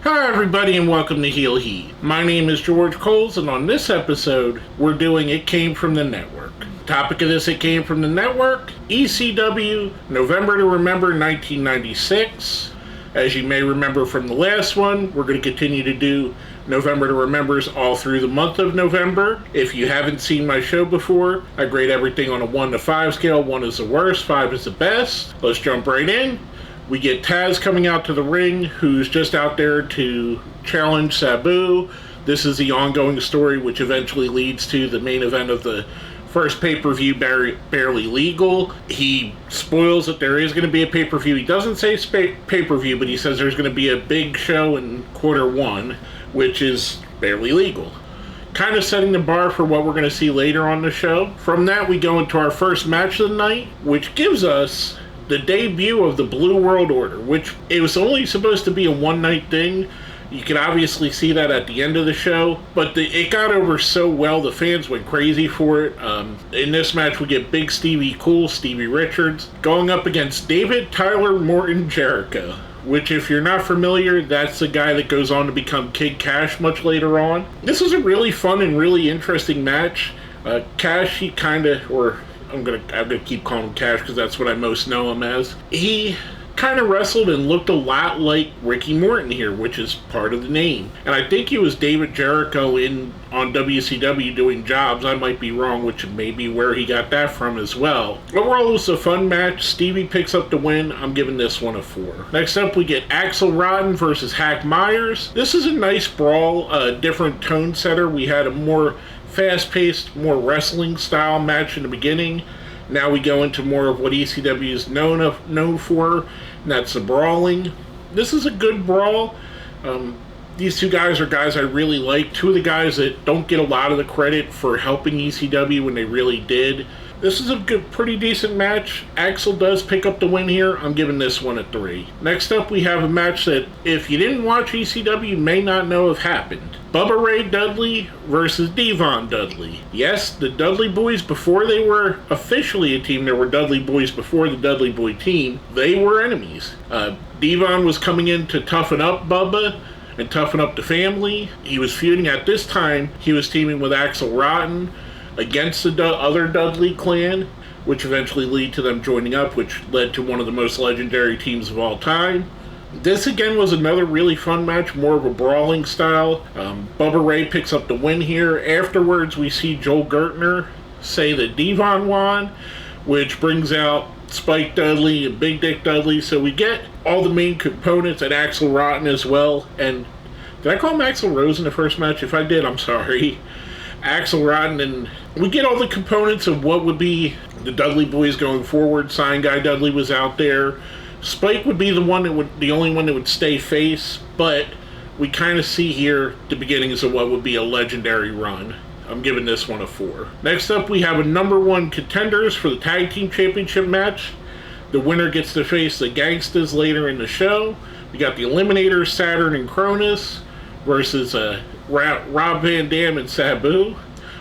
Hi everybody and welcome to Heel Heat. My name is George Coles and on this episode we're doing It Came From The Network. Topic of this It Came From The Network, ECW November To Remember 1996. As you may remember from the last one, we're going to continue to do November to Remembers all through the month of November. If you haven't seen my show before, I grade everything on a 1 to 5 scale. 1 is the worst, 5 is the best. Let's jump right in. We get Taz coming out to the ring, who's just out there to challenge Sabu. This is the ongoing story which eventually leads to the main event of the first pay-per-view, Barely Legal. He spoils that there is going to be a pay-per-view. He doesn't say pay-per-view, but he says there's going to be a big show in Q1, which is Barely Legal. Kind of setting the bar for what we're going to see later on the show. From that, we go into our first match of the night, which gives us the debut of the Blue World Order, which it was only supposed to be a one-night thing. You can obviously see that at the end of the show, but it got over so well, the fans went crazy for it. In this match, we get Big Stevie Cool, Stevie Richards, going up against David Tyler Morton Jericho, which if you're not familiar, that's the guy that goes on to become Kid Cash much later on. This was a really fun and really interesting match. Cash, he kind of, or I'm gonna keep calling him Cash because that's what I most know him as. He kind of wrestled and looked a lot like Ricky Morton here, which is part of the name. And I think he was David Jericho on WCW doing jobs. I might be wrong, which may be where he got that from as well. Overall, it was a fun match. Stevie picks up the win. I'm giving this one a 4. Next up, we get Axel Rotten versus Hack Myers. This is a nice brawl, a different tone setter. We had a more fast-paced, more wrestling-style match in the beginning. Now we go into more of what ECW is known for, and that's the brawling. This is a good brawl. These two guys are guys I really like. Two of the guys that don't get a lot of the credit for helping ECW when they really did. This is a good, pretty decent match. Axel does pick up the win here. I'm giving this one a 3. Next up, we have a match that, if you didn't watch ECW, you may not know have happened. Bubba Ray Dudley versus Devon Dudley. Yes, the Dudley Boys, before they were officially a team, there were Dudley Boys before the Dudley Boy team, they were enemies. Devon was coming in to toughen up Bubba and toughen up the family. He was feuding at this time. He was teaming with Axel Rotten against the other Dudley clan, which eventually led to them joining up, which led to one of the most legendary teams of all time. This again was another really fun match, more of a brawling style. Bubba Ray picks up the win here. Afterwards, we see Joel Gertner say that Devon won, which brings out Spike Dudley and Big Dick Dudley. So we get all the main components and Axel Rotten as well. And did I call him Axel Rose in the first match? If I did, I'm sorry. Axel Rotten, and we get all the components of what would be the Dudley Boys going forward. Sign Guy Dudley was out there. Spike would be the only one that would stay face, but we kind of see here the beginnings of what would be a legendary run. I'm giving this one a 4. Next up, we have a number 1 contenders for the Tag Team Championship match. The winner gets to face the Gangstas later in the show. We got the Eliminators, Saturn and Cronus, versus Rob Van Dam and Sabu.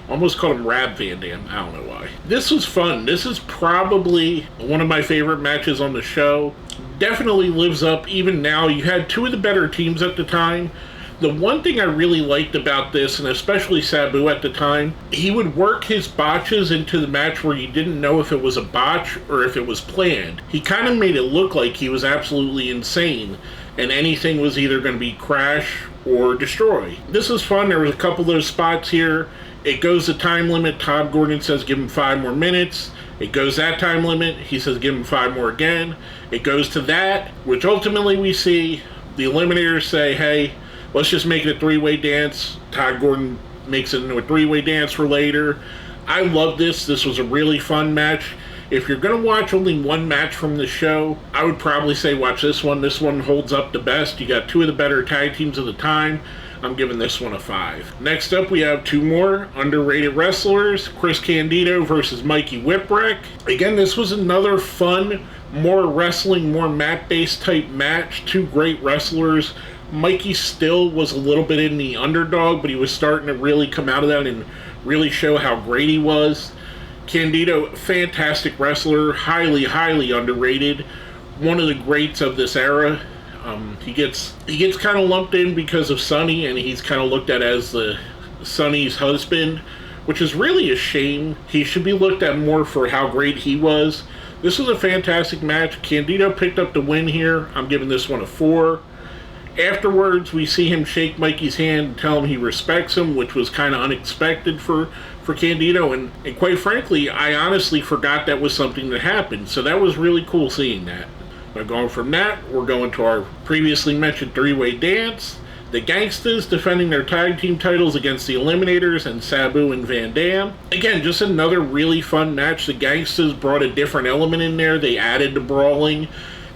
Almost called him Rab Van Dam. I don't know why. This was fun. This is probably one of my favorite matches on the show. Definitely lives up even now. You had two of the better teams at the time. The one thing I really liked about this, and especially Sabu at the time, he would work his botches into the match where you didn't know if it was a botch or if it was planned. He kind of made it look like he was absolutely insane, and anything was either going to be crash or destroy. This was fun. There was a couple of those spots here. It goes the time limit. Todd Gordon says give him 5 more minutes. It goes that time limit. He says give him 5 more again. It goes to that, which ultimately we see the Eliminators say, hey, let's just make it a 3-way dance. Todd Gordon makes it into a 3-way dance for later. I love this. This was a really fun match. If you're going to watch only one match from the show, I would probably say watch this one. This one holds up the best. You got two of the better tag teams of the time. I'm giving this one a 5. Next up, we have 2 more underrated wrestlers. Chris Candido versus Mikey Whipwreck. Again, this was another fun, more wrestling, more mat-based type match. 2 great wrestlers. Mikey still was a little bit in the underdog, but he was starting to really come out of that and really show how great he was. Candido, fantastic wrestler, highly, highly underrated. One of the greats of this era. He gets kind of lumped in because of Sonny, and he's kind of looked at as the Sonny's husband, which is really a shame. He should be looked at more for how great he was. This was a fantastic match. Candido picked up the win here. I'm giving this one a 4. Afterwards, we see him shake Mikey's hand and tell him he respects him, which was kind of unexpected for Candido. And quite frankly, I honestly forgot that was something that happened. So that was really cool seeing that. Now going from that, we're going to our previously mentioned three-way dance. The Gangstas defending their tag team titles against the Eliminators and Sabu and Van Dam. Again, just another really fun match. The Gangstas brought a different element in there. They added the brawling.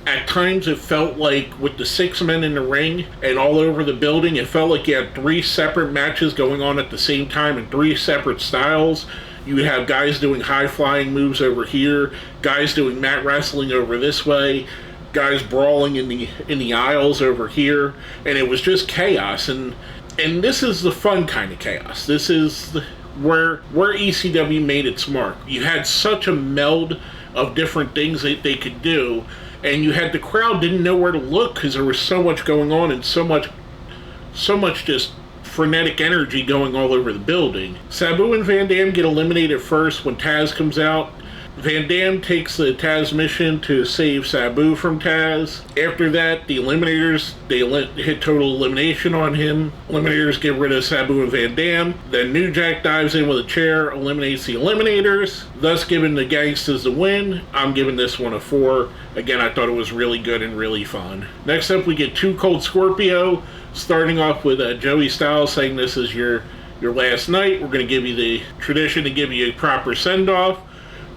At times it felt like with the 6 men in the ring and all over the building, it felt like you had 3 separate matches going on at the same time in 3 separate styles. You would have guys doing high-flying moves over here, guys doing mat wrestling over this way, guys brawling in the aisles over here, and it was just chaos. And this is the fun kind of chaos. This is where ECW made its mark. You had such a meld of different things that they could do, and you had the crowd didn't know where to look because there was so much going on and so much just frenetic energy going all over the building. Sabu and Van Dam get eliminated first when Taz comes out. Van Dam takes the Taz mission to save Sabu from Taz. After that, the Eliminators, they hit total elimination on him. Eliminators get rid of Sabu and Van Dam. Then New Jack dives in with a chair, eliminates the Eliminators, thus giving the Gangstas the win. I'm giving this one a 4. Again, I thought it was really good and really fun. Next up, we get Too Cold Scorpio, starting off with Joey Styles saying this is your last night. We're going to give you the tradition to give you a proper send-off.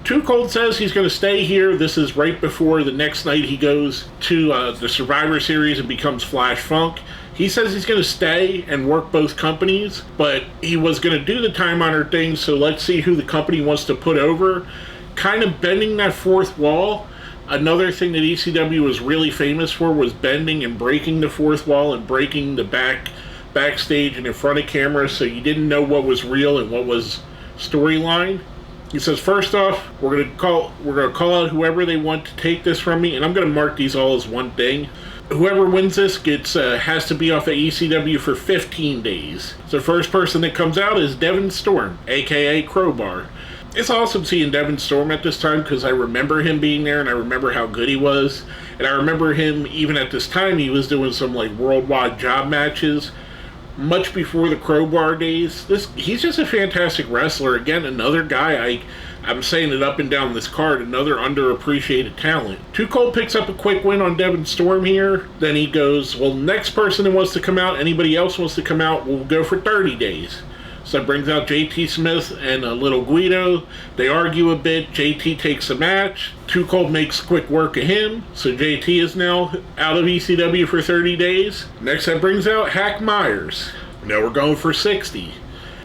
Too Cold says he's going to stay here. This is right before the next night he goes to the Survivor Series and becomes Flash Funk. He says he's going to stay and work both companies, but he was going to do the time-honored thing, so let's see who the company wants to put over. Kind of bending that fourth wall. Another thing that ECW was really famous for was bending and breaking the fourth wall and breaking the backstage and in front of camera, so you didn't know what was real and what was storyline. He says, first off, we're gonna call out whoever they want to take this from me, and I'm gonna mark these all as one thing. Whoever wins this has to be off of ECW for 15 days. So the first person that comes out is Devin Storm, aka Crowbar. It's awesome seeing Devin Storm at this time because I remember him being there and I remember how good he was. And I remember him, even at this time, he was doing some like worldwide job matches much before the Crowbar days. He's just a fantastic wrestler. Again, another guy, I'm saying it up and down this card, another underappreciated talent. Too Cold picks up a quick win on Devin Storm here. Then he goes, well, next person that wants to come out, anybody else wants to come out, we'll go for 30 days. So that brings out JT Smith and Little Guido. They argue a bit. JT takes a match. Too Cold makes quick work of him. So JT is now out of ECW for 30 days. Next that brings out Hack Myers. Now we're going for 60.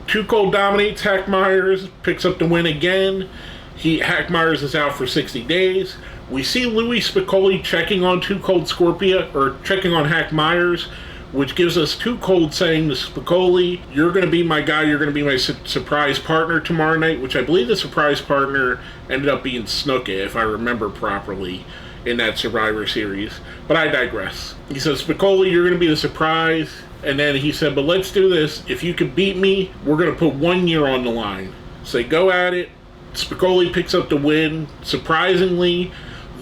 Too Cold dominates Hack Myers, picks up the win again. Hack Myers is out for 60 days. We see Louis Spicolli checking on Too Cold Scorpio, or checking on Hack Myers, which gives us Too Cold saying to Spicolli, you're going to be my guy, you're going to be my surprise partner tomorrow night, which I believe the surprise partner ended up being Snuka, if I remember properly, in that Survivor Series. But I digress. He says, Spicolli, you're going to be the surprise. And then he said, but let's do this. If you can beat me, we're going to put 1 year on the line. So they go at it. Spicolli picks up the win, surprisingly,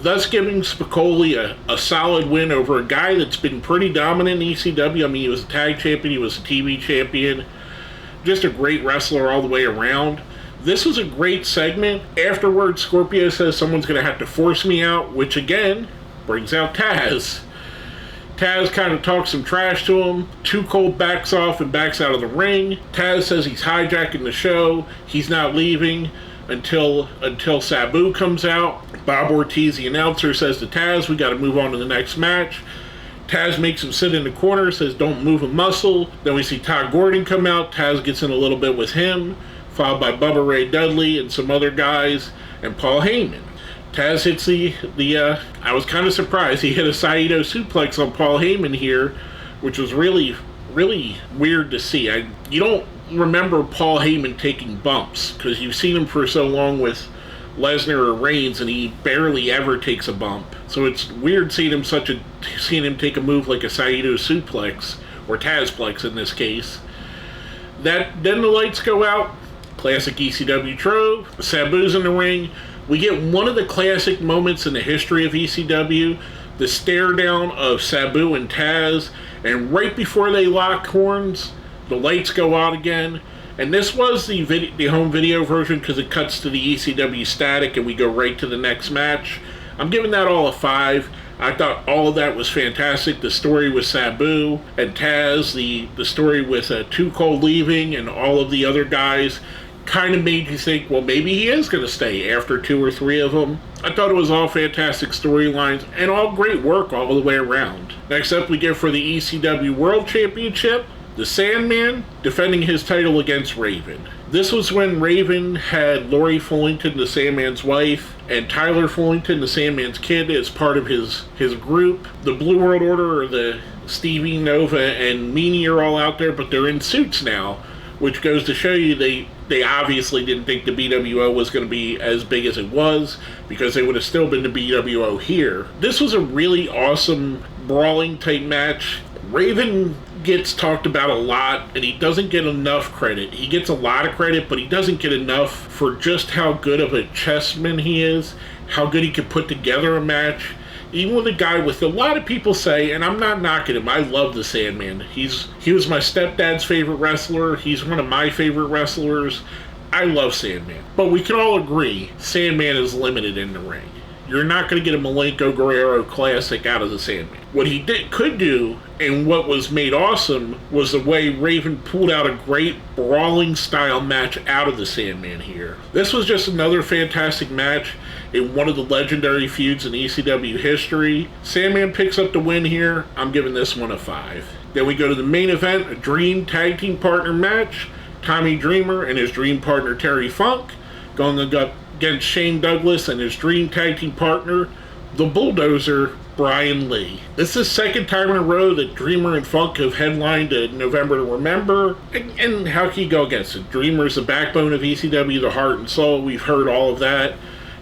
thus giving Spicolli a solid win over a guy that's been pretty dominant in ECW. I mean, he was a tag champion, he was a TV champion, just a great wrestler all the way around. This was a great segment. Afterwards, Scorpio says someone's going to have to force me out, which again brings out Taz. Taz kind of talks some trash to him. Too Cold backs off and backs out of the ring. Taz says he's hijacking the show. He's not leaving until Sabu comes out. Bob Ortiz, the announcer, says to Taz, we got to move on to the next match. Taz makes him sit in the corner, says don't move a muscle. Then we see Todd Gordon come out. Taz gets in a little bit with him, followed by Bubba Ray Dudley and some other guys, and Paul Heyman. Taz hits I was kind of surprised. He hit a Saito suplex on Paul Heyman here, which was really, really weird to see. You don't remember Paul Heyman taking bumps because you've seen him for so long with Lesnar or Reigns, and he barely ever takes a bump. So it's weird seeing him take a move like a Saito suplex, or Tazplex in this case. Then the lights go out. Classic ECW trope. Sabu's in the ring. We get one of the classic moments in the history of ECW, the stare down of Sabu and Taz, and right before they lock horns, the lights go out again. And this was the home video version because it cuts to the ECW static and we go right to the next match. I'm giving that all a 5. I thought all of that was fantastic. The story with Sabu and Taz, the story with Too Cold leaving and all of the other guys kind of made you think, well, maybe he is going to stay after 2 or 3 of them. I thought it was all fantastic storylines and all great work all the way around. Next up, we get for the ECW World Championship, the Sandman defending his title against Raven. This was when Raven had Lori Fullington, the Sandman's wife, and Tyler Fullington, the Sandman's kid, as part of his group. The Blue World Order, or the Stevie, Nova, and Meanie are all out there, but they're in suits now, which goes to show you they obviously didn't think the BWO was going to be as big as it was, because they would have still been the BWO here. This was a really awesome brawling type match. Raven gets talked about a lot, and he doesn't get enough credit. He gets a lot of credit, but he doesn't get enough for just how good of a chessman he is, how good he can put together a match. Even with a guy with a lot of people say, and I'm not knocking him, I love the Sandman. He was my stepdad's favorite wrestler. He's one of my favorite wrestlers. I love Sandman. But we can all agree, Sandman is limited in the ring. You're not going to get a Malenko Guerrero classic out of the Sandman. What he could do, and what was made awesome, was the way Raven pulled out a great brawling style match out of the Sandman here. This was just another fantastic match in one of the legendary feuds in ECW history. Sandman picks up the win here. I'm giving this one a 5. Then we go to the main event, a Dream Tag Team Partner match. Tommy Dreamer and his Dream partner Terry Funk going against Shane Douglas and his Dream Tag Team partner, the Bulldozer, Brian Lee. This is the second time in a row that Dreamer and Funk have headlined a November to Remember. And how can you go against it? Dreamer's the backbone of ECW, the heart and soul. We've heard all of that.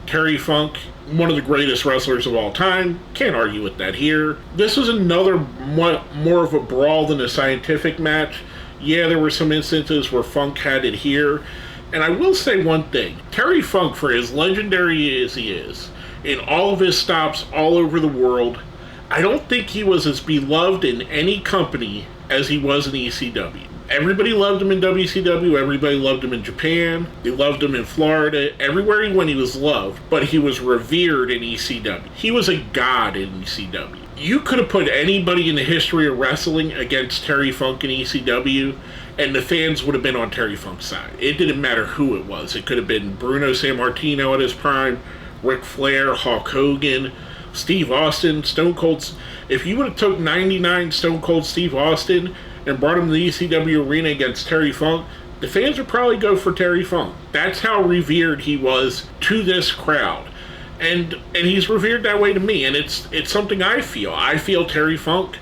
Terry Funk, one of the greatest wrestlers of all time. Can't argue with that here. This was another more of a brawl than a scientific match. Yeah, there were some instances where Funk had it here. And I will say one thing. Terry Funk, for as legendary as he is, in all of his stops all over the world, I don't think he was as beloved in any company as he was in ECW. Everybody loved him in WCW, everybody loved him in Japan, they loved him in Florida, everywhere he went he was loved, but he was revered in ECW. He was a god in ECW. You could have put anybody in the history of wrestling against Terry Funk in ECW, and the fans would have been on Terry Funk's side. It didn't matter who it was. It could have been Bruno Sammartino at his prime, Ric Flair, Hulk Hogan, Steve Austin, Stone Cold. If you would have took 99 Stone Cold Steve Austin and brought him to the ECW arena against Terry Funk, the fans would probably go for Terry Funk. That's how revered he was to this crowd. And he's revered that way to me, and it's something I feel. I feel Terry Funk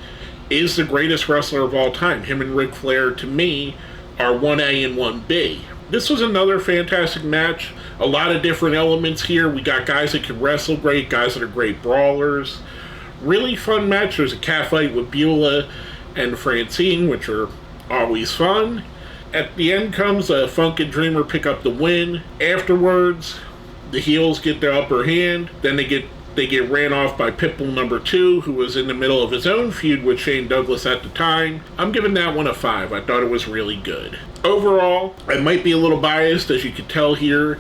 is the greatest wrestler of all time. Him and Ric Flair, to me, are 1A and 1B. This was another fantastic match. A lot of different elements here. We got guys that can wrestle great, guys that are great brawlers. Really fun match. There's a cat fight with Beulah and Francine, which are always fun. At the end comes Funk and Dreamer pick up the win. Afterwards, the heels get the upper hand. Then they get ran off by Pitbull number 2, who was in the middle of his own feud with Shane Douglas at the time. I'm giving that one a 5. I thought it was really good. Overall, I might be a little biased, as you can tell here.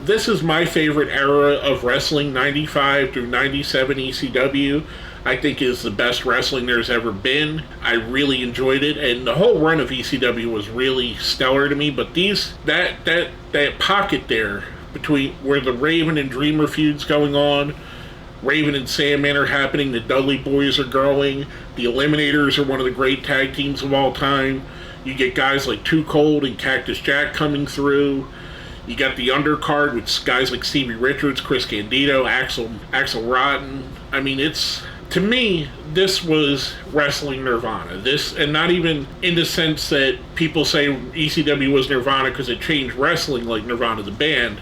This is my favorite era of wrestling, 95 through 97 ECW. I think is the best wrestling there's ever been. I really enjoyed it, and the whole run of ECW was really stellar to me. But that pocket there between where the Raven and Dreamer feud's going on, Raven and Sandman are happening, the Dudley Boys are growing, the Eliminators are one of the great tag teams of all time. You get guys like Too Cold and Cactus Jack coming through. You got the undercard with guys like Stevie Richards, Chris Candido, Axel Rotten. I mean, to me, this was wrestling Nirvana. This, and not even in the sense that people say ECW was Nirvana because it changed wrestling like Nirvana the band.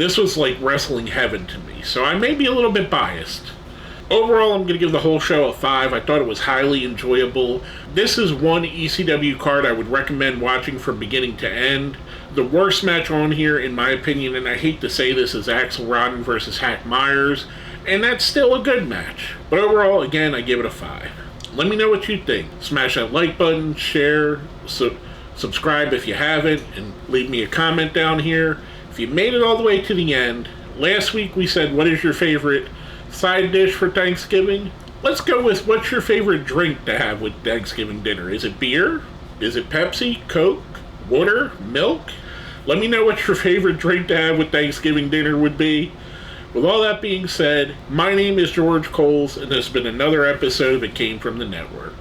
This was like wrestling heaven to me, so I may be a little bit biased. Overall, I'm going to give the whole show a 5. I thought it was highly enjoyable. This is one ECW card I would recommend watching from beginning to end. The worst match on here, in my opinion, and I hate to say this, is Axel Rotten versus Hack Myers, and that's still a good match. But overall, again, I give it a 5. Let me know what you think. Smash that like button, share, subscribe if you haven't, and leave me a comment down here. If you made it all the way to the end, last week we said, what is your favorite side dish for Thanksgiving? Let's go with what's your favorite drink to have with Thanksgiving dinner? Is it beer? Is it Pepsi, Coke, water, milk? Let me know what your favorite drink to have with Thanksgiving dinner would be. With all that being said, my name is George Coles, and this has been another episode that came from the network.